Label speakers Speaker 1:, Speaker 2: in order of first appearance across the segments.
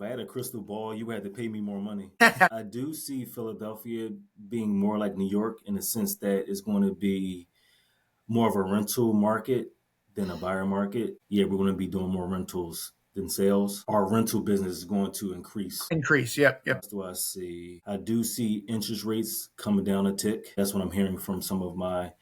Speaker 1: If I had a crystal ball, you would have to pay me more money. I do see Philadelphia being more like New York in the sense that it's going to be more of a rental market than a buyer market. Yeah, we're going to be doing more rentals than sales. Our rental business is going to increase.
Speaker 2: Increase, yep.
Speaker 1: What else do I see? I do see interest rates coming down a tick. That's what I'm hearing from some of my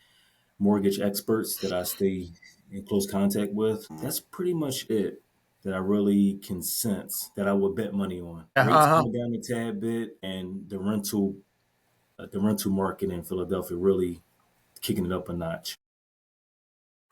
Speaker 1: mortgage experts that I stay in close contact with. That's pretty much it that I really can sense that I would bet money on. Rates coming down a tad bit, and the rental market in Philadelphia really kicking it up a notch.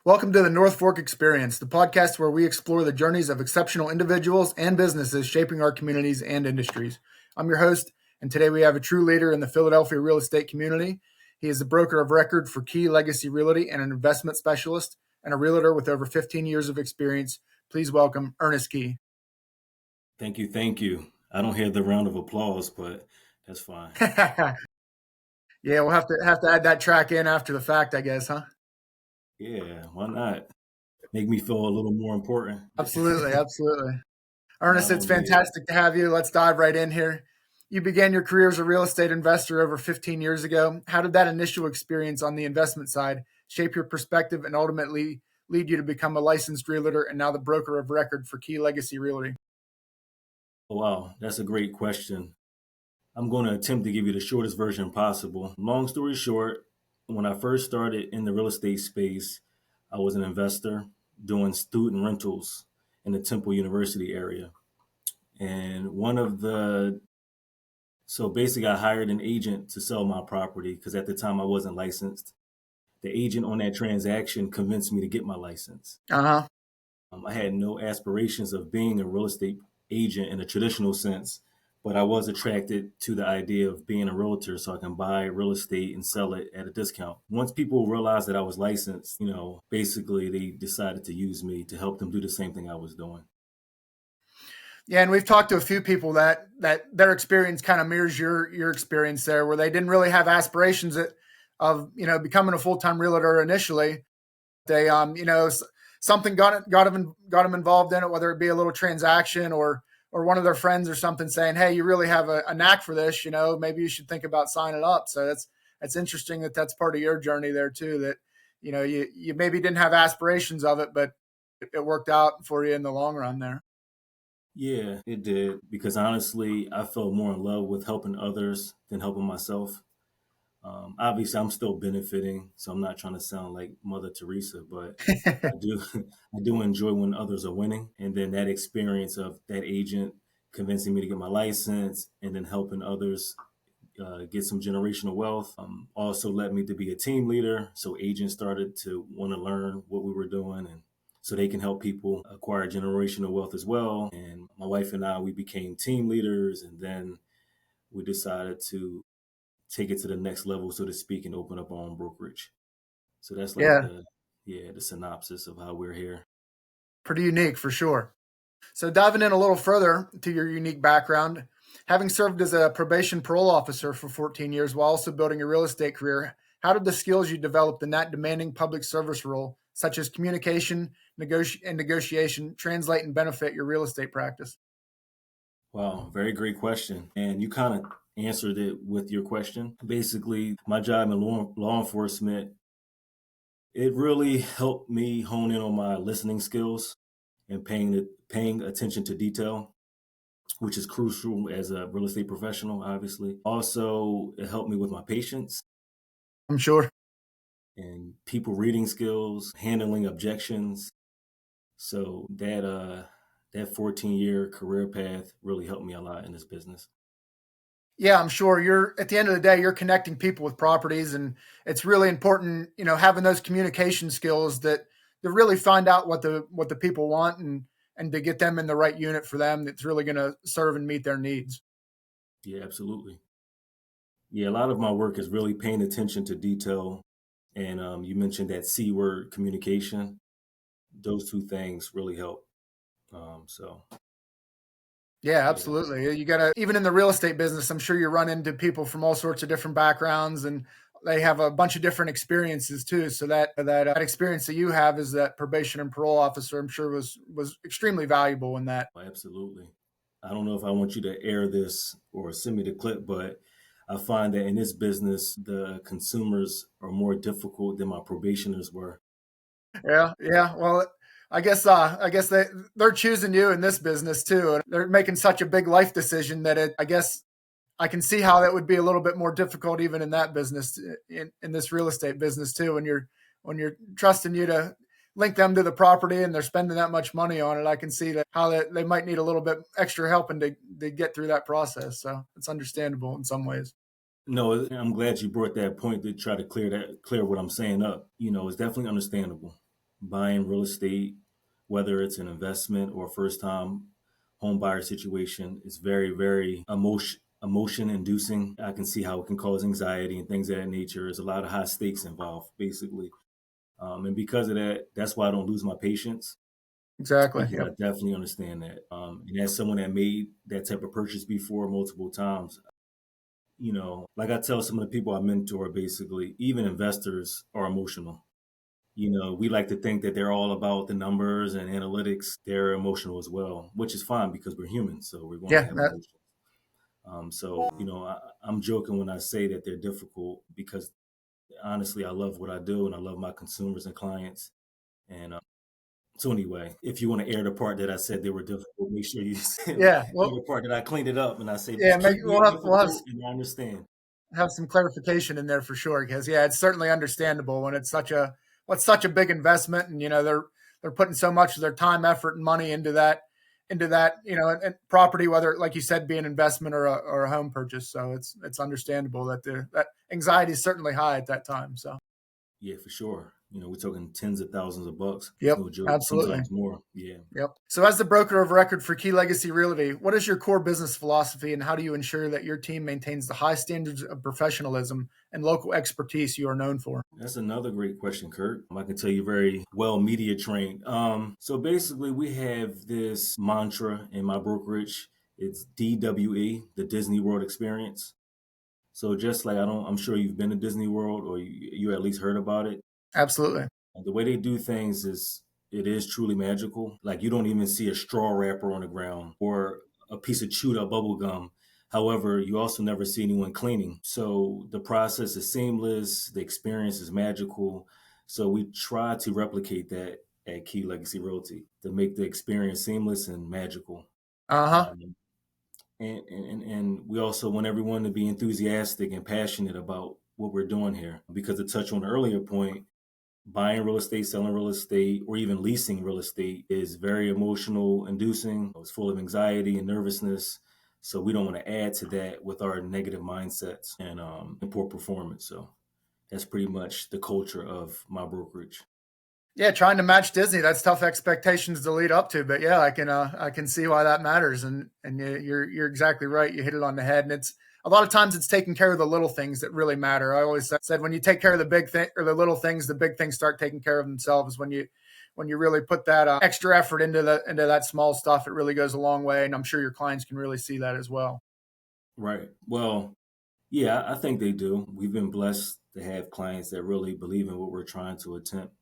Speaker 2: Welcome to the North Fork Experience, the podcast where we explore the journeys of exceptional individuals and businesses shaping our communities and industries. I'm your host, and today we have a true leader in the Philadelphia real estate community. He is the broker of record for Key Legacy Realty and an investment specialist and a realtor with over 15 years of experience. Please welcome Earnest Key.
Speaker 1: Thank you. I don't hear the round of applause, but that's fine.
Speaker 2: Yeah, we'll have to add that track in after the fact, I guess, huh?
Speaker 1: Yeah, why not? Make me feel a little more important.
Speaker 2: Absolutely. Earnest, it's fantastic to have you. Let's dive right in here. You began your career as a real estate investor over 15 years ago. How did that initial experience on the investment side shape your perspective and ultimately lead you to become a licensed realtor and now the broker of record for Key Legacy Realty?
Speaker 1: Wow, that's a great question. I'm going to attempt to give you the shortest version possible. Long story short, when I first started in the real estate space, I was an investor doing student rentals in the Temple University area. And so basically I hired an agent to sell my property because at the time I wasn't licensed. The agent on that transaction convinced me to get my license. I had no aspirations of being a real estate agent in a traditional sense, but I was attracted to the idea of being a realtor so I can buy real estate and sell it at a discount. Once people realized that I was licensed, basically they decided to use me to help them do the same thing I was doing.
Speaker 2: Yeah, and we've talked to a few people that their experience kind of mirrors your experience there, where they didn't really have aspirations of becoming a full-time realtor initially. They something got them involved in it, whether it be a little transaction or one of their friends or something saying, hey, you really have a knack for this, maybe you should think about signing up. So that's interesting that's part of your journey there too, that, you maybe didn't have aspirations of it, but it worked out for you in the long run there.
Speaker 1: Yeah, it did. Because honestly, I felt more in love with helping others than helping myself. Obviously, I'm still benefiting, so I'm not trying to sound like Mother Teresa, but I do enjoy when others are winning. And then that experience of that agent convincing me to get my license and then helping others get some generational wealth also led me to be a team leader. So agents started to want to learn what we were doing, and so they can help people acquire generational wealth as well. And my wife and I, we became team leaders, and then we decided to take it to the next level, so to speak, and open up our own brokerage. So that's like the synopsis of how we're here.
Speaker 2: Pretty unique for sure. So diving in a little further to your unique background, having served as a probation parole officer for 14 years while also building a real estate career, how did the skills you developed in that demanding public service role, such as communication, negotiation, translate and benefit your real estate practice?
Speaker 1: Wow, very great question. And you kind of answered it with your question. Basically, my job in law enforcement, it really helped me hone in on my listening skills and paying attention to detail, which is crucial as a real estate professional, obviously. Also, it helped me with my patience.
Speaker 2: I'm sure.
Speaker 1: And people reading skills, handling objections. So that 14-year career path really helped me a lot in this business.
Speaker 2: Yeah, I'm sure. You're at the end of the day, you're connecting people with properties, and it's really important, having those communication skills that really find out what the people want and to get them in the right unit for them that's really going to serve and meet their needs.
Speaker 1: Yeah, absolutely. Yeah, a lot of my work is really paying attention to detail. And you mentioned that C word, communication. Those two things really help.
Speaker 2: Yeah, absolutely. You got to, even in the real estate business, I'm sure you run into people from all sorts of different backgrounds and they have a bunch of different experiences too. So that experience that you have as that probation and parole officer, I'm sure was extremely valuable in that.
Speaker 1: Absolutely. I don't know if I want you to air this or send me the clip, but I find that in this business, the consumers are more difficult than my probationers were.
Speaker 2: Yeah, yeah. Well, I guess they're choosing you in this business too, and they're making such a big life decision that I guess I can see how that would be a little bit more difficult even in that business, in this real estate business too. When you're trusting you to link them to the property and they're spending that much money on it, I can see that how they might need a little bit extra helping to get through that process. So it's understandable in some ways.
Speaker 1: No, I'm glad you brought that point to try to clear what I'm saying up. It's definitely understandable. Buying real estate, whether it's an investment or a first time home buyer situation, is very, very emotion inducing. I can see how it can cause anxiety and things of that nature. There's a lot of high stakes involved, basically. And because of that, that's why I don't lose my patience,
Speaker 2: Exactly.
Speaker 1: because I
Speaker 2: Yep.
Speaker 1: definitely understand that. And as someone that made that type of purchase before multiple times, like I tell some of the people I mentor, basically, even investors are emotional. We like to think that they're all about the numbers and analytics. They're emotional as well, which is fine because we're human, so we're going to
Speaker 2: Yeah.
Speaker 1: have emotions. So, I'm joking when I say that they're difficult because honestly, I love what I do and I love my consumers and clients. And so anyway, if you want to air the part that I said they were difficult, make sure you air
Speaker 2: Yeah. Well,
Speaker 1: the part that I cleaned it up and I say
Speaker 2: yeah.
Speaker 1: just keep being
Speaker 2: We'll
Speaker 1: difficult and I understand.
Speaker 2: have some clarification in there for sure, because yeah, it's certainly understandable when it's such a big investment, and they're putting so much of their time, effort, and money into that and property, whether like you said, be an investment or a home purchase. So it's understandable that that anxiety is certainly high at that time. So
Speaker 1: Yeah, for sure. We're talking tens of thousands of bucks. It's
Speaker 2: yep,
Speaker 1: no joke.
Speaker 2: absolutely.
Speaker 1: Sometimes more. Yeah.
Speaker 2: Yep. So, as the broker of record for Key Legacy Realty, what is your core business philosophy, and how do you ensure that your team maintains the high standards of professionalism and local expertise you are known for?
Speaker 1: That's another great question, Kurt. I can tell you very well media trained. So basically we have this mantra in my brokerage. It's DWE, the Disney World Experience. So just like I'm sure you've been to Disney World or you at least heard about it.
Speaker 2: Absolutely.
Speaker 1: The way they do things it is truly magical. Like you don't even see a straw wrapper on the ground or a piece of chewed up bubble gum. However, you also never see anyone cleaning. So the process is seamless, the experience is magical. So we try to replicate that at Key Legacy Realty to make the experience seamless and magical.
Speaker 2: Uh huh.
Speaker 1: Um, and we also want everyone to be enthusiastic and passionate about what we're doing here. Because to touch on the earlier point, buying real estate, selling real estate, or even leasing real estate is very emotional inducing. It's full of anxiety and nervousness. So we don't want to add to that with our negative mindsets and poor performance. So that's pretty much the culture of my brokerage.
Speaker 2: Yeah, trying to match Disney, that's tough expectations to lead up to. But yeah, I can see why that matters, and you're exactly right. You hit it on the head, and it's a lot of times it's taking care of the little things that really matter. I always said when you take care of the big thing or the little things, the big things start taking care of themselves. When you really put that extra effort into that small stuff, it really goes a long way, and I'm sure your clients can really see that as well.
Speaker 1: Right. Well, yeah, I think they do. We've been blessed to have clients that really believe in what we're trying to attempt.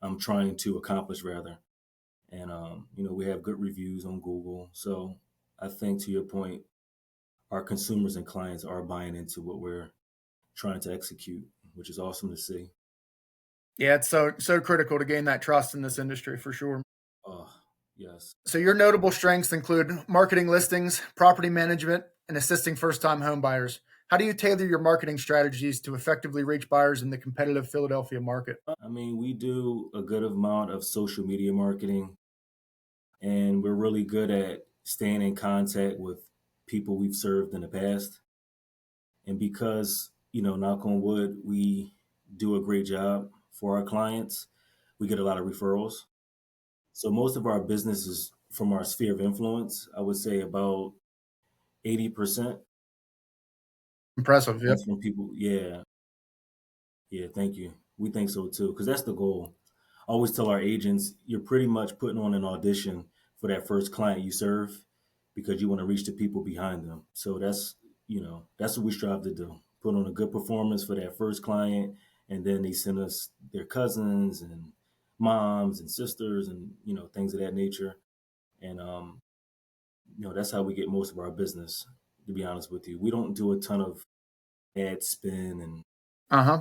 Speaker 1: I'm trying to accomplish rather. And we have good reviews on Google. So I think to your point, our consumers and clients are buying into what we're trying to execute, which is awesome to see.
Speaker 2: Yeah, it's so critical to gain that trust in this industry for sure.
Speaker 1: Oh, yes.
Speaker 2: So your notable strengths include marketing listings, property management, and assisting first-time home buyers. How do you tailor your marketing strategies to effectively reach buyers in the competitive Philadelphia market?
Speaker 1: I mean, we do a good amount of social media marketing, and we're really good at staying in contact with people we've served in the past. And because, knock on wood, we do a great job for our clients, we get a lot of referrals. So most of our business is from our sphere of influence. I would say about 80%
Speaker 2: Impressive. Yep.
Speaker 1: comes from people. Yeah, yeah, thank you. We think so too, because that's the goal. I always tell our agents, you're pretty much putting on an audition for that first client you serve because you want to reach the people behind them. So that's what we strive to do. Put on a good performance for that first client, and then they send us their cousins and moms and sisters and things of that nature. And That's how we get most of our business, to be honest with you. We don't do a ton of ad spin, and
Speaker 2: Uh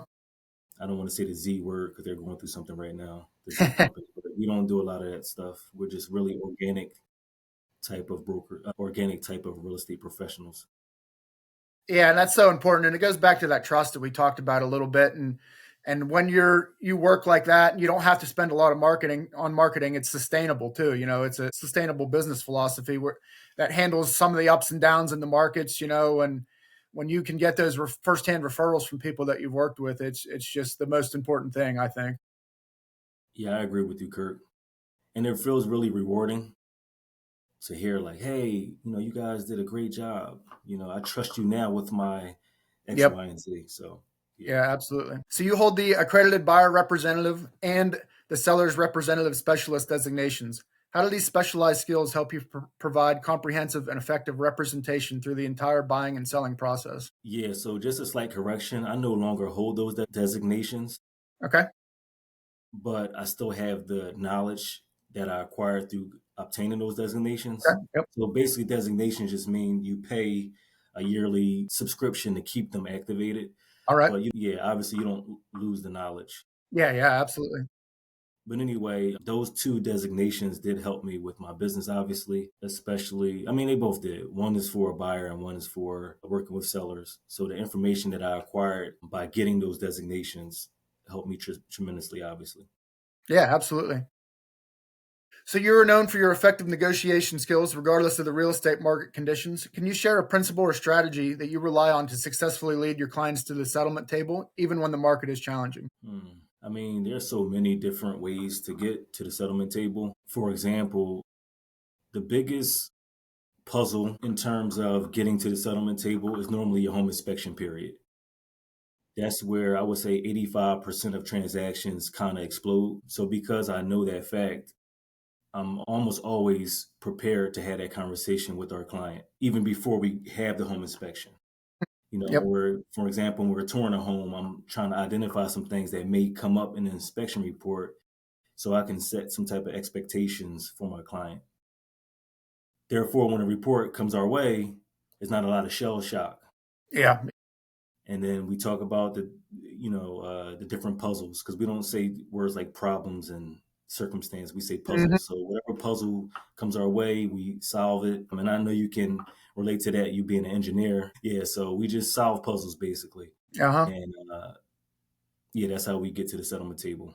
Speaker 1: I don't want to say the Z word because they're going through something right now, the Z
Speaker 2: huh.
Speaker 1: company, but we don't do a lot of that stuff. We're just really organic type of broker, organic type of real estate professionals.
Speaker 2: Yeah, and that's so important, and it goes back to that trust that we talked about a little bit. And when you work like that, you don't have to spend a lot of marketing. It's sustainable too. It's a sustainable business philosophy where that handles some of the ups and downs in the markets. And when you can get those firsthand referrals from people that you've worked with, it's just the most important thing, I think.
Speaker 1: Yeah, I agree with you, Kirk. And it feels really rewarding to hear like, hey, you guys did a great job. I trust you now with my X,
Speaker 2: Yep.
Speaker 1: Y, and Z. So yeah.
Speaker 2: Yeah, absolutely. So you hold the accredited buyer representative and the seller's representative specialist designations. How do these specialized skills help you provide comprehensive and effective representation through the entire buying and selling process?
Speaker 1: Yeah, so just a slight correction. I no longer hold those designations,
Speaker 2: Okay.
Speaker 1: but I still have the knowledge that I acquired through obtaining those designations.
Speaker 2: Okay. Yep.
Speaker 1: So basically, designations just mean you pay a yearly subscription to keep them activated.
Speaker 2: All right.
Speaker 1: But yeah, obviously, you don't lose the knowledge.
Speaker 2: Yeah. Yeah. Absolutely.
Speaker 1: But anyway, those two designations did help me with my business, obviously, especially, I mean, they both did. One is for a buyer and one is for working with sellers. So the information that I acquired by getting those designations helped me tremendously, obviously.
Speaker 2: Yeah. Absolutely. So you're known for your effective negotiation skills, regardless of the real estate market conditions. Can you share a principle or strategy that you rely on to successfully lead your clients to the settlement table, even when the market is challenging?
Speaker 1: I mean, there's so many different ways to get to the settlement table. For example, the biggest puzzle in terms of getting to the settlement table is normally your home inspection period. That's where I would say 85% of transactions kind of explode. So because I know that fact, I'm almost always prepared to have that conversation with our client, even before we have the home inspection.
Speaker 2: Yep.
Speaker 1: For example, when we're touring a home, I'm trying to identify some things that may come up in the inspection report so I can set some type of expectations for my client. Therefore, when a report comes our way, there's not a lot of shell shock.
Speaker 2: Yeah.
Speaker 1: And then we talk about the different puzzles because we don't say words like problems and circumstance. We say
Speaker 2: Mhm.
Speaker 1: puzzles. So whatever puzzle comes our way, we solve it. I mean, I know you can relate to that. You being an engineer, yeah. So we just solve puzzles basically,
Speaker 2: Uh-huh.
Speaker 1: and yeah, that's how we get to the settlement table.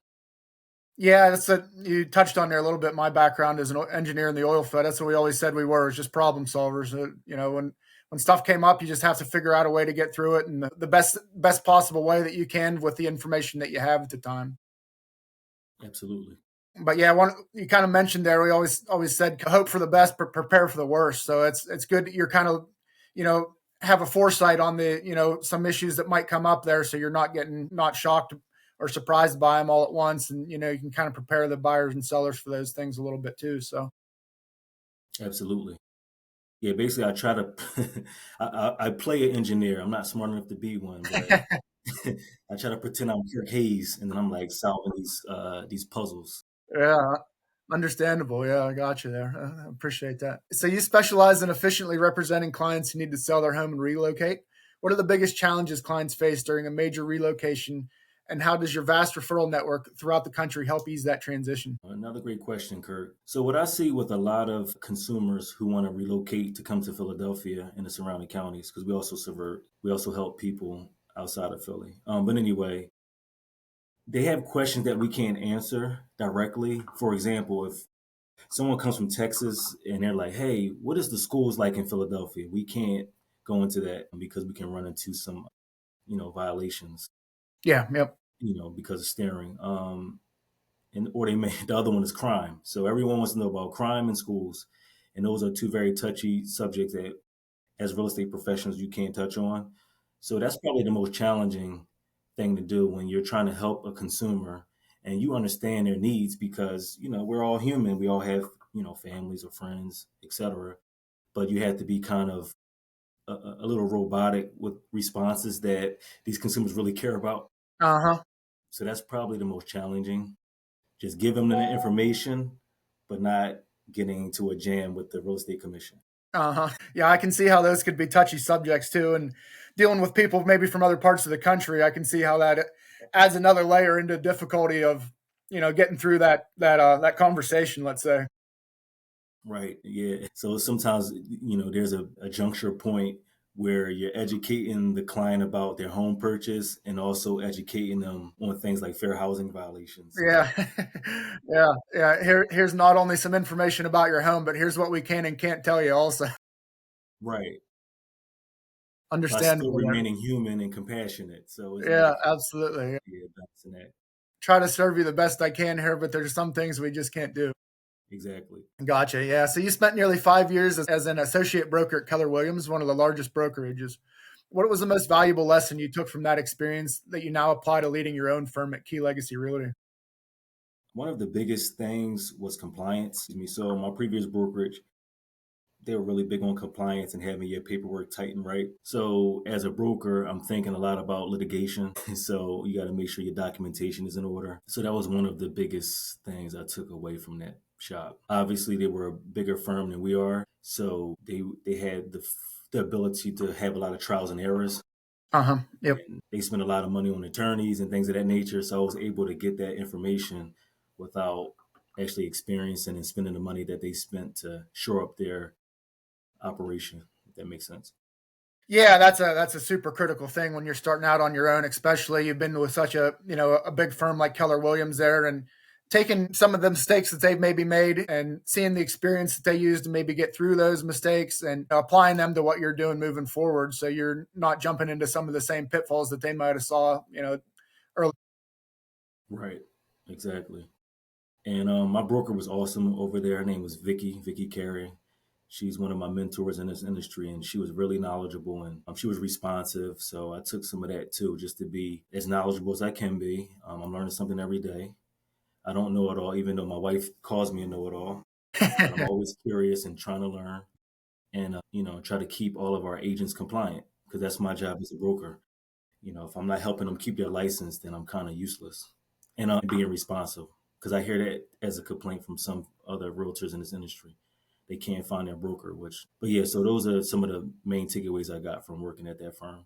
Speaker 2: Yeah, you touched on there a little bit. My background as an engineer in the oil field. That's what we always said we were, is just problem solvers. When stuff came up, you just have to figure out a way to get through it, and the best possible way that you can with the information that you have at the time.
Speaker 1: Absolutely,
Speaker 2: But yeah, one you kind of mentioned there, we always said hope for the best, but prepare for the worst. So it's good that you're kind of you know have a foresight on the some issues that might come up there, so you're not shocked or surprised by them all at once, and you can kind of prepare the buyers and sellers for those things a little bit too. So
Speaker 1: absolutely. Yeah, basically, I try to. I play an engineer. I'm not smart enough to be one, but I try to pretend I'm Kirk Hays, and then I'm like solving these puzzles.
Speaker 2: yeah, understandable. Yeah, I got you there. I appreciate that. So you specialize in efficiently representing clients who need to sell their home and relocate. What are the biggest challenges clients face during a major relocation, and how does your vast referral network throughout the country help ease that transition?
Speaker 1: Another great question, Kirk. So what I see with a lot of consumers who want to relocate to come to Philadelphia and the surrounding counties, because we also help people outside of Philly. But anyway, they have questions that we can't answer directly. For example, if someone comes from Texas and they're like, "Hey, what is the schools like in Philadelphia?" We can't go into that because we can run into some, violations,
Speaker 2: Yeah, yep.
Speaker 1: because of staring. And or they may the other one is crime. So everyone wants to know about crime in schools, and those are two very touchy subjects that, as real estate professionals, you can't touch on. So that's probably the most challenging thing to do when you're trying to help a consumer and you understand their needs because we're all human. We all have families or friends, etc. But you have to be kind of a little robotic with responses that these consumers really care about.
Speaker 2: Uh huh.
Speaker 1: So that's probably the most challenging. Just give them the information, but not getting into a jam with the real estate commission.
Speaker 2: Yeah, I can see how those could be touchy subjects too. And dealing with people maybe from other parts of the country, I can see how that adds another layer into difficulty of, getting through that conversation, let's say.
Speaker 1: Right. Yeah. So sometimes, there's a juncture point where you're educating the client about their home purchase and also educating them on things like fair housing violations.
Speaker 2: Yeah. Yeah. Here's not only some information about your home, but here's what we can and can't tell you also.
Speaker 1: Right. By still
Speaker 2: Understandable there.
Speaker 1: remaining human and compassionate. So it's
Speaker 2: Yeah,
Speaker 1: like,
Speaker 2: absolutely.
Speaker 1: yeah, balancing that.
Speaker 2: Try to serve you the best I can here, but there's some things we just can't do.
Speaker 1: Exactly.
Speaker 2: Gotcha. Yeah. So you spent nearly 5 years as an associate broker at Keller Williams, one of the largest brokerages. What was the most valuable lesson you took from that experience that you now apply to leading your own firm at Key Legacy Realty?
Speaker 1: One of the biggest things was compliance. So my previous brokerage, they were really big on compliance and having your paperwork tight and right. So as a broker, I'm thinking a lot about litigation. So you got to make sure your documentation is in order. So that was one of the biggest things I took away from that shop. Obviously, they were a bigger firm than we are. So they had the ability to have a lot of trials and errors.
Speaker 2: Yep.
Speaker 1: And they spent a lot of money on attorneys and things of that nature. So I was able to get that information without actually experiencing and spending the money that they spent to shore up their operation, if that makes sense.
Speaker 2: Yeah, that's a super critical thing when you're starting out on your own, especially you've been with such a big firm like Keller Williams there, and taking some of the mistakes that they've maybe made and seeing the experience that they used to maybe get through those mistakes and applying them to what you're doing moving forward. So you're not jumping into some of the same pitfalls that they might have saw, early.
Speaker 1: Right, exactly. And my broker was awesome over there. Her name was Vicky Carey. She's one of my mentors in this industry, and she was really knowledgeable and she was responsive. So I took some of that too, just to be as knowledgeable as I can be. I'm learning something every day. I don't know it all, even though my wife calls me a know-it-all, but I'm always curious and trying to learn and, try to keep all of our agents compliant because that's my job as a broker. If I'm not helping them keep their license, then I'm kind of useless. And I'm being responsive because I hear that as a complaint from some other realtors in this industry. They can't find their broker, but yeah, so those are some of the main takeaways I got from working at that firm.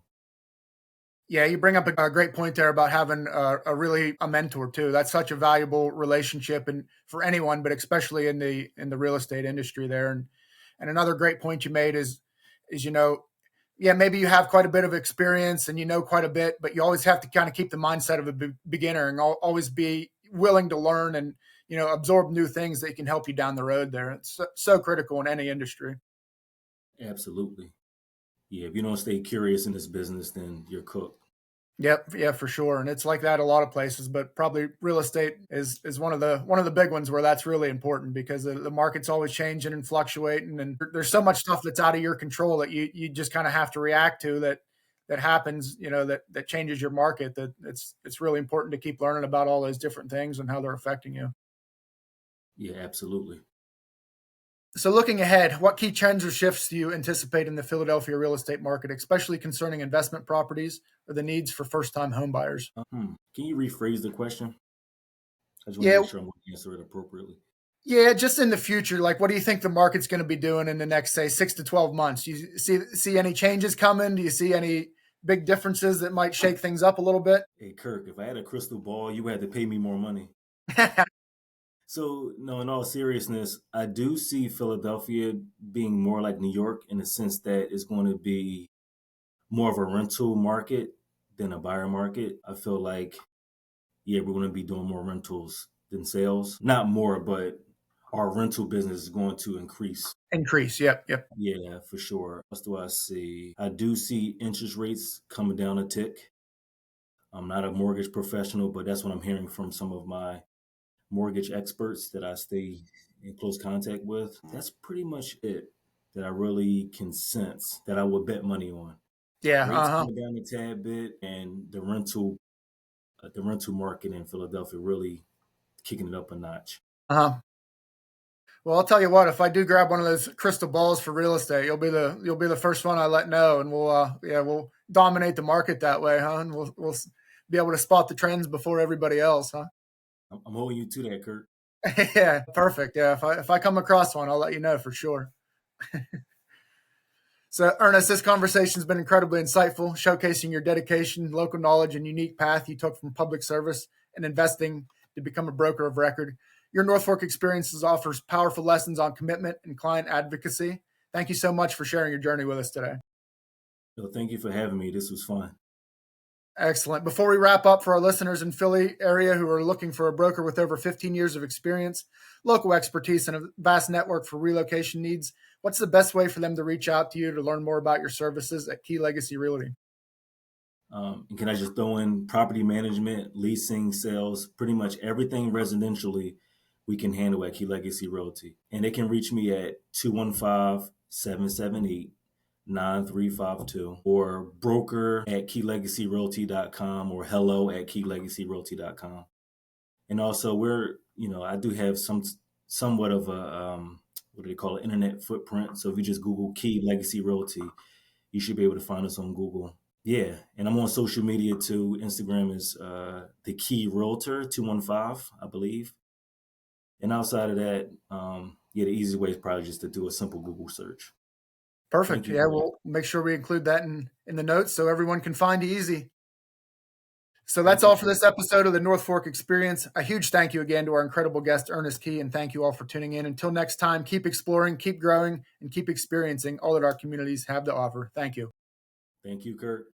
Speaker 2: Yeah, you bring up a great point there about having a mentor too. That's such a valuable relationship, and for anyone, but especially in the real estate industry there. And another great point you made is yeah, maybe you have quite a bit of experience and you know quite a bit, but you always have to kind of keep the mindset of a beginner and always be willing to learn and absorb new things that can help you down the road. There, it's so critical in any industry.
Speaker 1: Absolutely. Yeah, if you don't stay curious in this business, then you're cooked.
Speaker 2: Yep, yeah, for sure. And it's like that a lot of places, but probably real estate is one of the big ones where that's really important because the market's always changing and fluctuating, and there's so much stuff that's out of your control that you just kind of have to react to that happens, that changes your market. That it's really important to keep learning about all those different things and how they're affecting you.
Speaker 1: Yeah, absolutely.
Speaker 2: So looking ahead, what key trends or shifts do you anticipate in the Philadelphia real estate market, especially concerning investment properties or the needs for first-time home buyers?
Speaker 1: Can you rephrase the question? I just want to
Speaker 2: Yeah,
Speaker 1: make sure I'm going to answer it appropriately.
Speaker 2: yeah, just in the future, like what do you think the market's going to be doing in the next, say, 6 to 12 months? You see any changes coming? Do you see any big differences that might shake things up a little bit?
Speaker 1: Hey, Kirk, if I had a crystal ball, you had to pay me more money. So, no, in all seriousness, I do see Philadelphia being more like New York in the sense that it's going to be more of a rental market than a buyer market. I feel like, yeah, we're going to be doing more rentals than sales. Not more, but our rental business is going to increase.
Speaker 2: Increase. Yep. Yep.
Speaker 1: Yeah, for sure. What do I see? I do see interest rates coming down a tick. I'm not a mortgage professional, but that's what I'm hearing from some of my mortgage experts that I stay in close contact with. That's pretty much it that I really can sense that I would bet money on.
Speaker 2: Yeah.
Speaker 1: Rates
Speaker 2: Uh huh.
Speaker 1: coming down a tad bit, and the rental market in Philadelphia really kicking it up a notch.
Speaker 2: Uh huh. Well, I'll tell you what. If I do grab one of those crystal balls for real estate, you'll be the first one I let know, and we'll dominate the market that way, huh? And we'll be able to spot the trends before everybody else, huh?
Speaker 1: I'm holding you to that, Kurt.
Speaker 2: Yeah, perfect. Yeah, if I come across one, I'll let you know for sure. So, Ernest, this conversation has been incredibly insightful, showcasing your dedication, local knowledge, and unique path you took from public service and investing to become a broker of record. Your North Fork experiences offers powerful lessons on commitment and client advocacy. Thank you so much for sharing your journey with us today.
Speaker 1: So thank you for having me. This was fun.
Speaker 2: Excellent. Before we wrap up, for our listeners in Philly area who are looking for a broker with over 15 years of experience, local expertise, and a vast network for relocation needs, what's the best way for them to reach out to you to learn more about your services at Key Legacy Realty?
Speaker 1: And can I just throw in property management, leasing, sales, pretty much everything residentially we can handle at Key Legacy Realty. And they can reach me at 215-778-9352 or broker at keylegacyrealty.com or hello at keylegacyrealty.com. And also I do have somewhat of a, what do they call it, internet footprint. So if you just Google Key Legacy Realty, you should be able to find us on Google. Yeah, and I'm on social media too. Instagram is the Key Realtor 215, I believe. And outside of that, the easiest way is probably just to do a simple Google search.
Speaker 2: Perfect. Yeah, we'll make sure we include that in the notes so everyone can find you easy. So that's all for this episode of the North Fork Experience. A huge thank you again to our incredible guest, Earnest Key, and thank you all for tuning in. Until next time, keep exploring, keep growing, and keep experiencing all that our communities have to offer. Thank you.
Speaker 1: Thank you, Kirk.